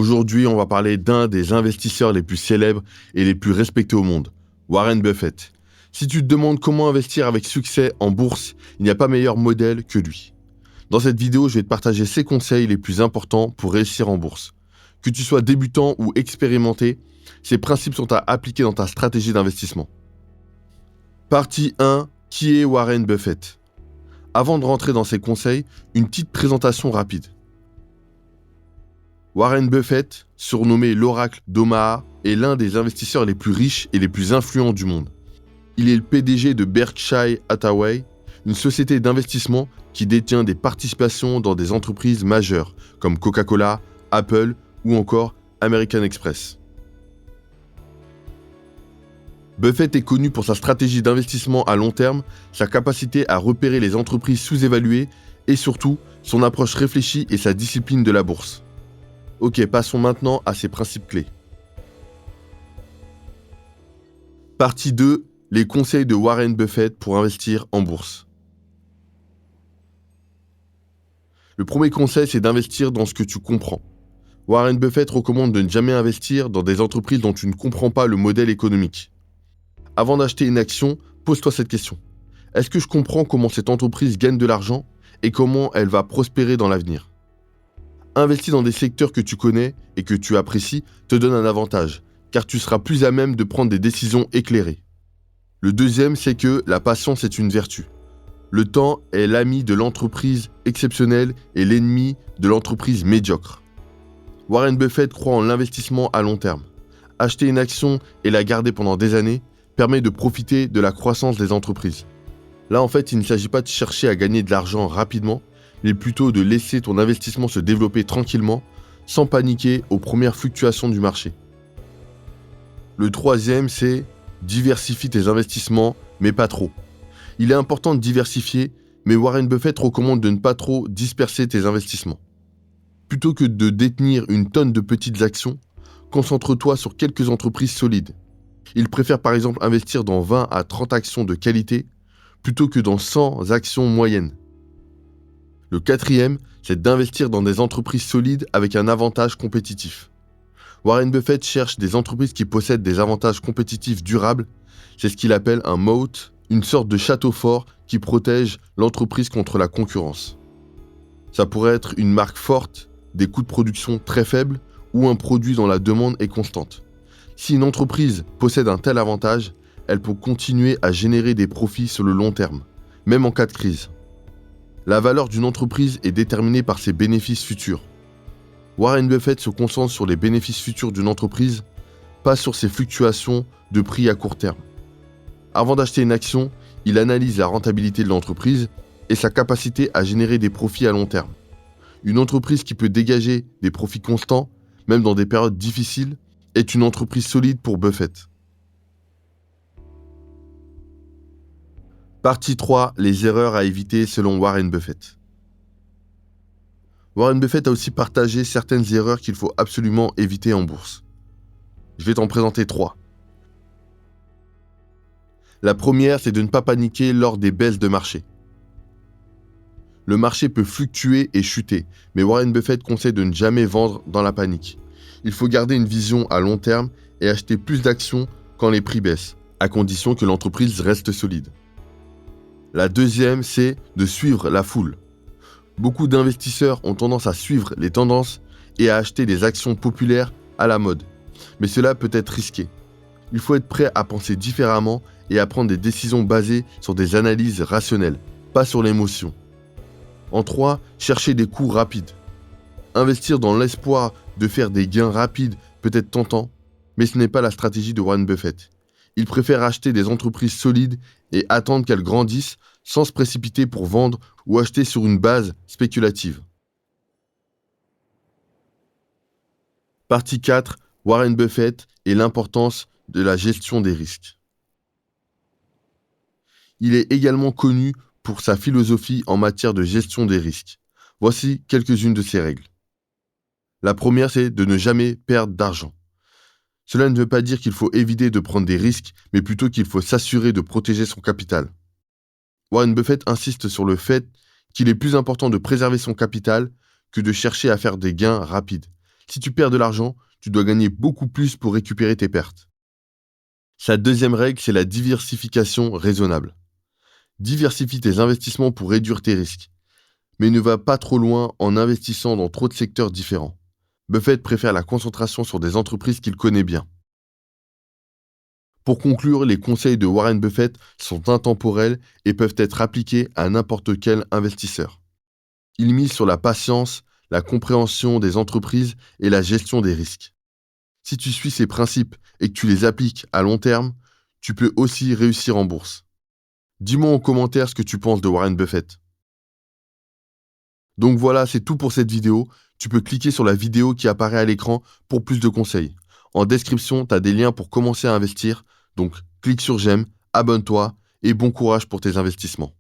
Aujourd'hui, on va parler d'un des investisseurs les plus célèbres et les plus respectés au monde, Warren Buffett. Si tu te demandes comment investir avec succès en bourse, il n'y a pas meilleur modèle que lui. Dans cette vidéo, je vais te partager ses conseils les plus importants pour réussir en bourse. Que tu sois débutant ou expérimenté, ces principes sont à appliquer dans ta stratégie d'investissement. Partie 1. Qui est Warren Buffett? Avant de rentrer dans ses conseils, une petite présentation rapide. Warren Buffett, surnommé l'oracle d'Omaha, est l'un des investisseurs les plus riches et les plus influents du monde. Il est le PDG de Berkshire Hathaway, une société d'investissement qui détient des participations dans des entreprises majeures comme Coca-Cola, Apple ou encore American Express. Buffett est connu pour sa stratégie d'investissement à long terme, sa capacité à repérer les entreprises sous-évaluées et surtout son approche réfléchie et sa discipline de la bourse. Ok, passons maintenant à ses principes clés. Partie 2. Les conseils de Warren Buffett pour investir en bourse. Le premier conseil, c'est d'investir dans ce que tu comprends. Warren Buffett recommande de ne jamais investir dans des entreprises dont tu ne comprends pas le modèle économique. Avant d'acheter une action, pose-toi cette question. Est-ce que je comprends comment cette entreprise gagne de l'argent et comment elle va prospérer dans l'avenir? Investir dans des secteurs que tu connais et que tu apprécies te donne un avantage, car tu seras plus à même de prendre des décisions éclairées. Le deuxième, c'est que la patience est une vertu. Le temps est l'ami de l'entreprise exceptionnelle et l'ennemi de l'entreprise médiocre. Warren Buffett croit en l'investissement à long terme. Acheter une action et la garder pendant des années permet de profiter de la croissance des entreprises. Là, en fait, il ne s'agit pas de chercher à gagner de l'argent rapidement, mais plutôt de laisser ton investissement se développer tranquillement, sans paniquer aux premières fluctuations du marché. Le troisième, c'est diversifie tes investissements, mais pas trop. Il est important de diversifier, mais Warren Buffett recommande de ne pas trop disperser tes investissements. Plutôt que de détenir une tonne de petites actions, concentre-toi sur quelques entreprises solides. Il préfère par exemple investir dans 20 à 30 actions de qualité, plutôt que dans 100 actions moyennes. Le quatrième, c'est d'investir dans des entreprises solides avec un avantage compétitif. Warren Buffett cherche des entreprises qui possèdent des avantages compétitifs durables. C'est ce qu'il appelle un moat, une sorte de château fort qui protège l'entreprise contre la concurrence. Ça pourrait être une marque forte, des coûts de production très faibles ou un produit dont la demande est constante. Si une entreprise possède un tel avantage, elle peut continuer à générer des profits sur le long terme, même en cas de crise. La valeur d'une entreprise est déterminée par ses bénéfices futurs. Warren Buffett se concentre sur les bénéfices futurs d'une entreprise, pas sur ses fluctuations de prix à court terme. Avant d'acheter une action, il analyse la rentabilité de l'entreprise et sa capacité à générer des profits à long terme. Une entreprise qui peut dégager des profits constants, même dans des périodes difficiles, est une entreprise solide pour Buffett. Partie 3. Les erreurs à éviter selon Warren Buffett. Warren Buffett a aussi partagé certaines erreurs qu'il faut absolument éviter en bourse. Je vais t'en présenter 3. La première, c'est de ne pas paniquer lors des baisses de marché. Le marché peut fluctuer et chuter, mais Warren Buffett conseille de ne jamais vendre dans la panique. Il faut garder une vision à long terme et acheter plus d'actions quand les prix baissent, à condition que l'entreprise reste solide. La deuxième, c'est de suivre la foule. Beaucoup d'investisseurs ont tendance à suivre les tendances et à acheter des actions populaires à la mode. Mais cela peut être risqué. Il faut être prêt à penser différemment et à prendre des décisions basées sur des analyses rationnelles, pas sur l'émotion. En 3, chercher des coûts rapides. Investir dans l'espoir de faire des gains rapides peut être tentant, mais ce n'est pas la stratégie de Warren Buffett. Il préfère acheter des entreprises solides et attendre qu'elles grandissent sans se précipiter pour vendre ou acheter sur une base spéculative. Partie 4. Warren Buffett et l'importance de la gestion des risques. Il est également connu pour sa philosophie en matière de gestion des risques. Voici quelques-unes de ses règles. La première, c'est de ne jamais perdre d'argent. Cela ne veut pas dire qu'il faut éviter de prendre des risques, mais plutôt qu'il faut s'assurer de protéger son capital. Warren Buffett insiste sur le fait qu'il est plus important de préserver son capital que de chercher à faire des gains rapides. Si tu perds de l'argent, tu dois gagner beaucoup plus pour récupérer tes pertes. Sa deuxième règle, c'est la diversification raisonnable. Diversifie tes investissements pour réduire tes risques, mais ne va pas trop loin en investissant dans trop de secteurs différents. Buffett préfère la concentration sur des entreprises qu'il connaît bien. Pour conclure, les conseils de Warren Buffett sont intemporels et peuvent être appliqués à n'importe quel investisseur. Il mise sur la patience, la compréhension des entreprises et la gestion des risques. Si tu suis ces principes et que tu les appliques à long terme, tu peux aussi réussir en bourse. Dis-moi en commentaire ce que tu penses de Warren Buffett. Donc voilà, c'est tout pour cette vidéo. Tu peux cliquer sur la vidéo qui apparaît à l'écran pour plus de conseils. En description, tu as des liens pour commencer à investir. Donc clique sur j'aime, abonne-toi et bon courage pour tes investissements.